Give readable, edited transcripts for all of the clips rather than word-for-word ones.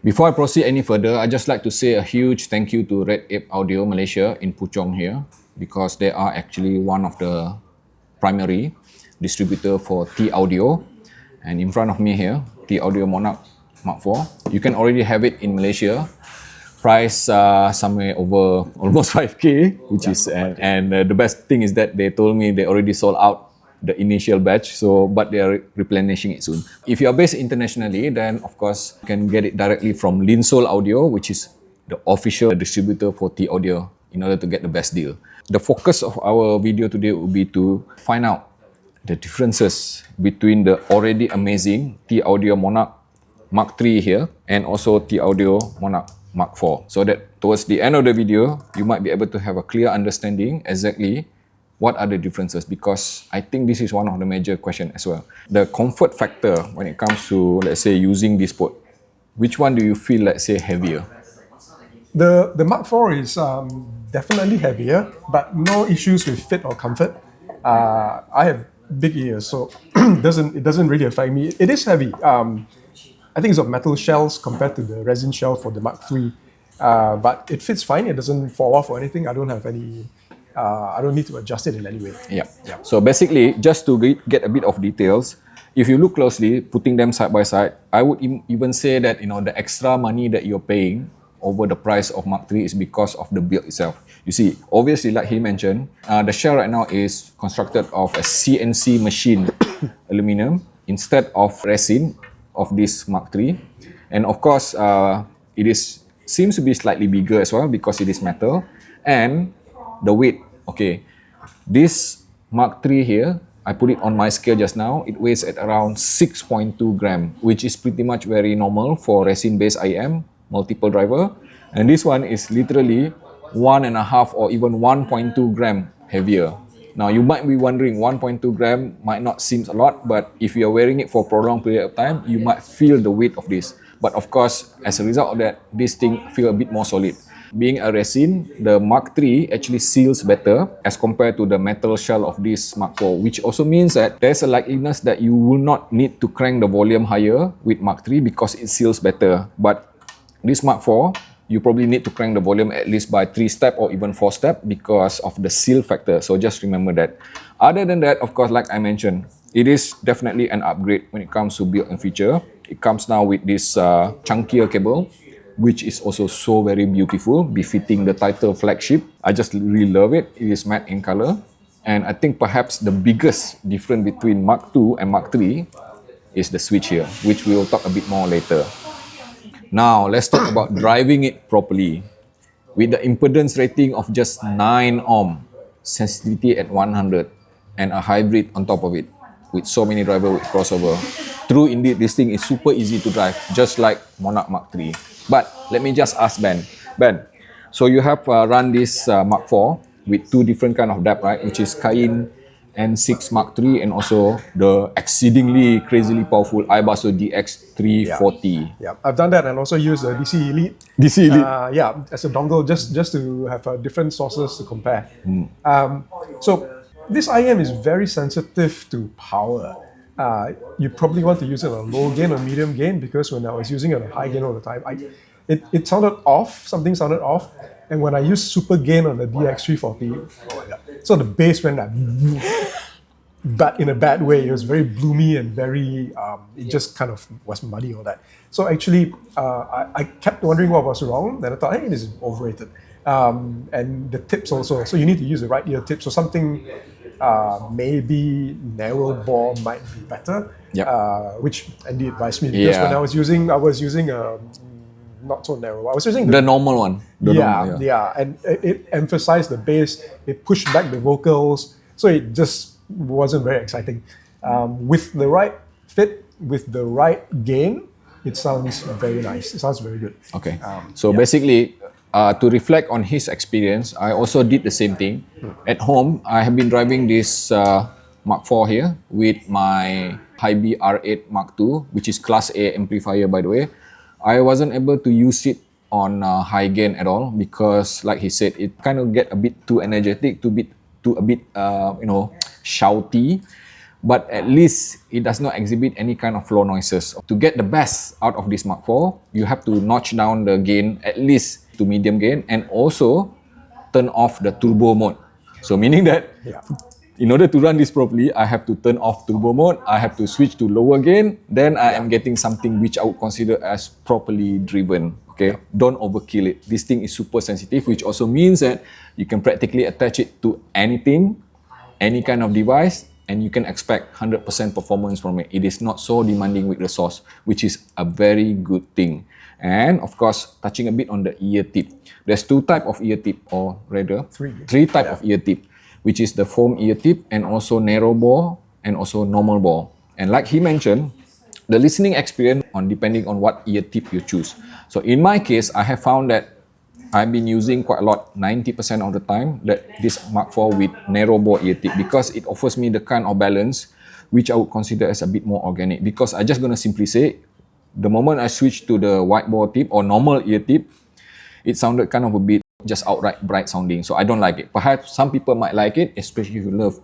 Before I proceed any further, I'd just like to say a huge thank you to Red Ape Audio Malaysia in Puchong here, because they are actually one of the primary distributor for Thieaudio. And in front of me here, Thieaudio Monarch MK4. You can already have it in Malaysia. Price somewhere over almost 5k, which is and the best thing is that they told me they already sold out the initial batch, but they are replenishing it soon. If you are based internationally, then of course you can get it directly from Linsoul Audio, which is the official distributor for Thieaudio, in order to get the best deal. The focus of our video today will be to find out the differences between the already amazing Thieaudio Monarch MK3 here and also Thieaudio Monarch MK4, so that towards the end of the video you might be able to have a clear understanding exactly what are the differences, because I think this is one of the major questions as well. The comfort factor when it comes to, let's say, using this boat, which one do you feel, let's say, heavier? The MK4 is definitely heavier, but no issues with fit or comfort. I have big ears, so it doesn't really affect me. It is heavy. I think it's of metal shells compared to the resin shell for the MK3, but it fits fine. It doesn't fall off or anything. I don't have any. I don't need to adjust it in any way. Yeah. So basically, just to get a bit of details, if you look closely, putting them side by side, I would even say that the extra money that you're paying over the price of MK3 is because of the build itself. You see, obviously, like he mentioned, the shell right now is constructed of a CNC machine aluminum instead of resin of this MK3, and of course, it seems to be slightly bigger as well because it is metal, and the weight. Okay, this MK3 here, I put it on my scale just now. It weighs at around 6.2 gram, which is pretty much very normal for resin-based IEM multiple driver, and this one is literally 1.5 or even 1.2 gram heavier. Now you might be wondering, 1.2 gram might not seem a lot, but if you are wearing it for a prolonged period of time, you might feel the weight of this. But of course, as a result of that, this thing feels a bit more solid. Being a resin, the MK3 actually seals better as compared to the metal shell of this MK4, which also means that there's a likeliness that you will not need to crank the volume higher with MK3 because it seals better. But this MK4, you probably need to crank the volume at least by 3 steps or even 4 steps because of the seal factor. So just remember that. Other than that, of course, like I mentioned, it is definitely an upgrade when it comes to build and feature. It comes now with this chunkier cable, which is also so very beautiful, befitting the title Flagship. I just really love it. It is matte in color. And I think perhaps the biggest difference between MK2 and MK3 is the switch here, which we will talk a bit more later. Now, let's talk about driving it properly. With the impedance rating of just 9 ohm, sensitivity at 100, and a hybrid on top of it, with so many drivers with crossover. True indeed, this thing is super easy to drive, just like Monarch MK3. But let me just ask Ben. Ben, so you have run this MK4 with 2 different kind of depth, right? Which is Kain N6 MK3 and also the exceedingly crazily powerful iBasso DX340. Yeah, I've done that and also used a DC Elite. DC Elite? Yeah, as a dongle, just to have different sources to compare. So this IEM is very sensitive to power. You probably want to use it on low gain or medium gain, because when I was using it on high gain all the time, it sounded off, something sounded off. And when I used super gain on the DX340, so the bass went like, but in a bad way. It was very bloomy and very, it just kind of was muddy, all that. So actually, I kept wondering what was wrong, and I thought, hey, this is overrated. And the tips also, so you need to use the right ear tip. So something maybe narrow bore might be better, which Andy advised me, because when I was using not so narrow. I was using the normal one. And it emphasized the bass. It pushed back the vocals, so it just wasn't very exciting. With the right fit, with the right gain, it sounds very nice. It sounds very good. Okay. Basically, to reflect on his experience, I also did the same thing. At home, I have been driving this MK4 here with my Hibi R8 MK2, which is Class A amplifier, by the way. I wasn't able to use it on high gain at all because, like he said, it kind of get a bit too energetic, a bit shouty. but at least it does not exhibit any kind of floor noises. To get the best out of this Mark IV, you have to notch down the gain at least to medium gain, and also turn off the turbo mode. So meaning that in order to run this properly, I have to turn off turbo mode, I have to switch to lower gain, then I am getting something which I would consider as properly driven. Okay, don't overkill it. This thing is super sensitive, which also means that you can practically attach it to anything, any kind of device, and you can expect 100% performance from it. It is not so demanding with resource, which is a very good thing. And of course, touching a bit on the ear tip. There's two type of ear tip, or rather three type of ear tip, which is the foam ear tip, and also narrow bore, and also normal bore. And like he mentioned, the listening experience on depending on what ear tip you choose. So in my case, I have found that I've been using quite a lot, 90% of the time, that this Mark IV with narrow bore ear tip, because it offers me the kind of balance which I would consider as a bit more organic. Because I'm just gonna simply say, the moment I switched to the wide bore tip or normal ear tip, it sounded kind of a bit just outright bright sounding. So I don't like it. Perhaps some people might like it, especially if you love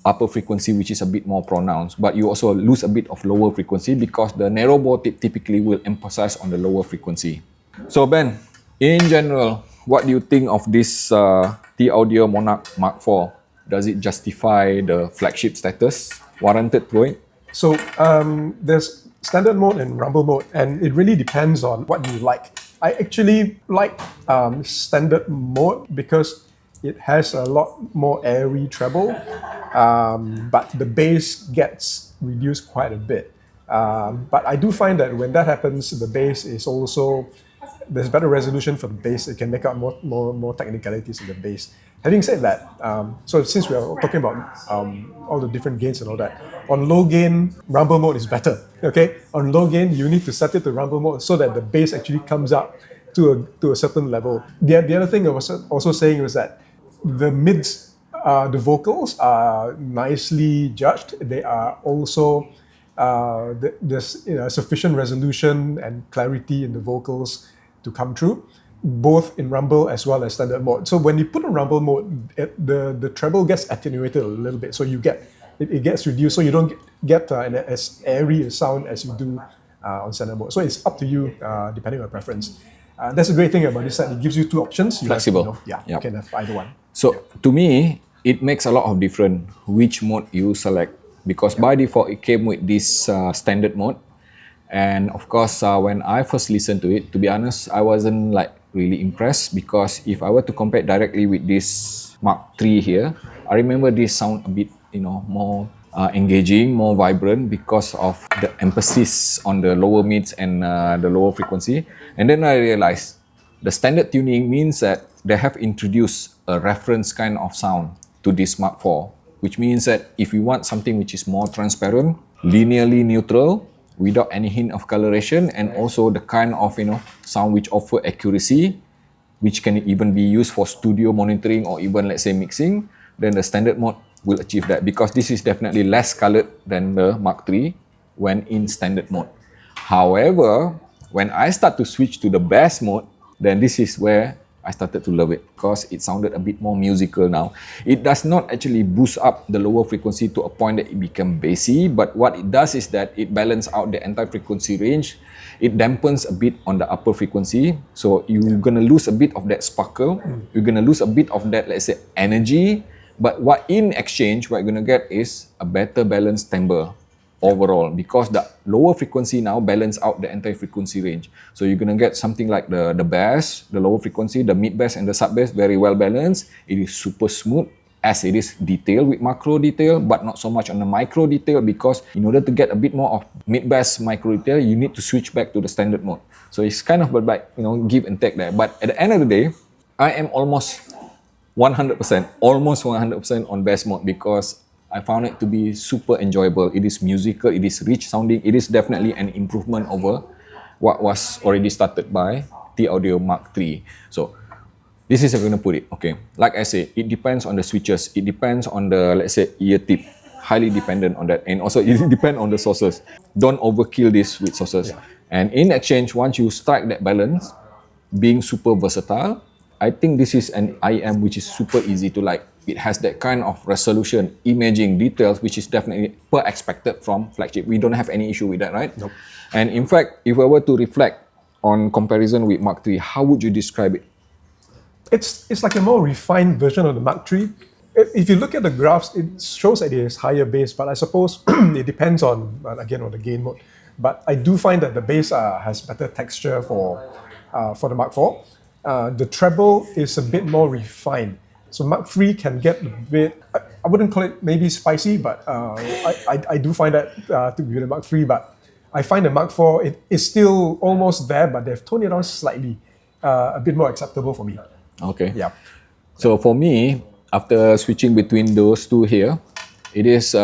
upper frequency, which is a bit more pronounced. But you also lose a bit of lower frequency because the narrow bore tip typically will emphasize on the lower frequency. So Ben, in general, what do you think of this Thieaudio Monarch Mark IV? Does it justify the flagship status warranted to it? So there's standard mode and rumble mode, and it really depends on what you like. I actually like standard mode because it has a lot more airy treble, but the bass gets reduced quite a bit. But I do find that when that happens, the bass is also, there's better resolution for the bass. It can make out more technicalities in the bass. Having said that, so since we are talking about all the different gains and all that, on low gain, rumble mode is better. Okay, on low gain, you need to set it to rumble mode so that the bass actually comes up to a certain level. The other thing I was also saying was that the mids, the vocals are nicely judged. They are also there's sufficient resolution and clarity in the vocals to come through, both in rumble as well as standard mode. So when you put on rumble mode, the treble gets attenuated a little bit, so you get it gets reduced, so you don't get as airy a sound as you do on standard mode. So it's up to you depending on preference. That's a great thing about this set. It gives you two options. Flexible. You can have either one. So to me, it makes a lot of difference which mode you select, because by default it came with this standard mode. And of course, when I first listened to it, to be honest, I wasn't like really impressed, because if I were to compare directly with this Mark III here, I remember this sound a bit, more engaging, more vibrant because of the emphasis on the lower mids and the lower frequency. And then I realized the standard tuning means that they have introduced a reference kind of sound to this Mark IV, which means that if you want something which is more transparent, linearly neutral, without any hint of coloration, and also the kind of sound which offer accuracy, which can even be used for studio monitoring or even, let's say, mixing, then the standard mode will achieve that, because this is definitely less colored than the Mark III when in standard mode. However, when I start to switch to the bass mode, then this is where I started to love it, because it sounded a bit more musical now. It does not actually boost up the lower frequency to a point that it become bassy, but what it does is that it balances out the entire frequency range. It dampens a bit on the upper frequency, so you're gonna lose a bit of that sparkle. You're gonna lose a bit of that, let's say, energy. But what in exchange, what you're gonna get is a better balanced timbre overall, because the lower frequency now balance out the entire frequency range. So you're gonna get something like the bass, the lower frequency, the mid bass and the sub bass very well balanced. It is super smooth, as it is detailed with macro detail, but not so much on the micro detail, because in order to get a bit more of mid bass micro detail, you need to switch back to the standard mode. So it's kind of like, give and take there. But at the end of the day, I am almost 100% on bass mode, because I found it to be super enjoyable. It is musical, it is rich sounding, it is definitely an improvement over what was already started by Thieaudio Mark III. So this is how I'm going to put it, okay. Like I say, it depends on the switches, it depends on the, let's say, ear tip, highly dependent on that, and also it depends on the sources. Don't overkill this with sources. And in exchange, once you strike that balance, being super versatile, I think this is an IEM which is super easy to like. It has that kind of resolution, imaging, details, which is definitely per expected from Flagship. We don't have any issue with that, right? Nope. And in fact, if I were to reflect on comparison with Mark III, how would you describe it? It's like a more refined version of the Mark III. If you look at the graphs, it shows that it is higher bass, but I suppose it depends on, again, on the gain mode. But I do find that the bass has better texture for the Mark IV. The treble is a bit more refined. So Mark III can get a bit, I wouldn't call it maybe spicy, but I do find that to be the Mark III, but I find the Mark IV, it is still almost there, but they've toned it down slightly, a bit more acceptable for me. Okay. Yeah. So for me, after switching between those two here, it is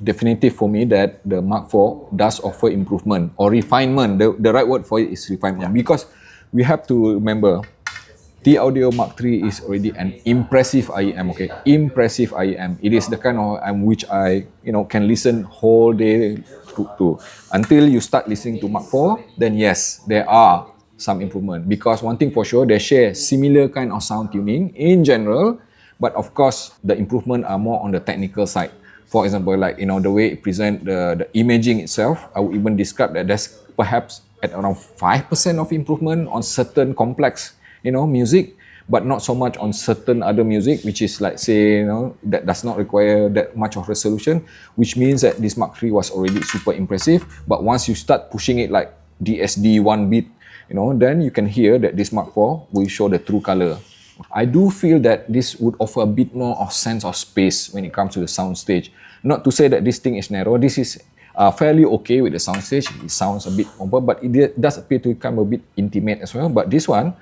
definitive for me that the Mark IV does offer improvement or refinement. The right word for it is refinement, because we have to remember Thieaudio Mark III is already an impressive IEM, okay? Impressive IEM. It is the kind of IEM which I, can listen whole day to. Until you start listening to Mark IV, then yes, there are some improvement. Because one thing for sure, they share similar kind of sound tuning in general, but of course, the improvement are more on the technical side. For example, like, the way it present the imaging itself, I would even describe that there's perhaps at around 5% of improvement on certain complex music, but not so much on certain other music, which is like, say, that does not require that much of resolution, which means that this Mark III was already super impressive. But once you start pushing it like DSD 1 bit, then you can hear that this Mark IV will show the true color. I do feel that this would offer a bit more of sense of space when it comes to the soundstage. Not to say that this thing is narrow. This is fairly okay with the soundstage. It sounds a bit open, but it does appear to become a bit intimate as well. But this one,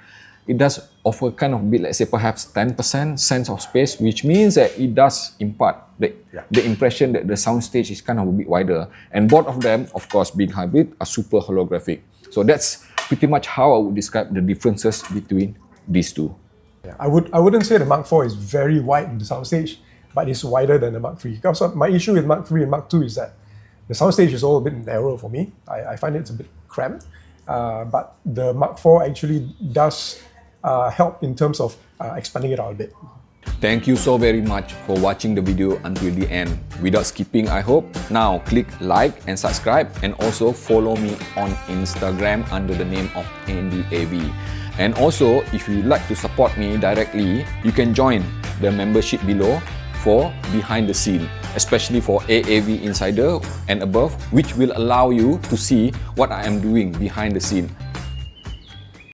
it does offer kind of a bit, let's say perhaps 10% sense of space, which means that it does impart the impression that the soundstage is kind of a bit wider. And both of them, of course, being hybrid, are super holographic. So that's pretty much how I would describe the differences between these two. Yeah, I wouldn't say the Mark IV is very wide in the soundstage, but it's wider than the Mark III. Because my issue with Mark III and Mark II is that the soundstage is all a bit narrow for me. I find it's a bit cramped. But the Mark IV actually does help in terms of expanding it out a bit. Thank you so very much for watching the video until the end. Without skipping, I hope. Now click like and subscribe, and also follow me on Instagram under the name of AV. And also, if you'd like to support me directly, you can join the membership below for behind the scene, especially for AAV Insider and above, which will allow you to see what I am doing behind the scene.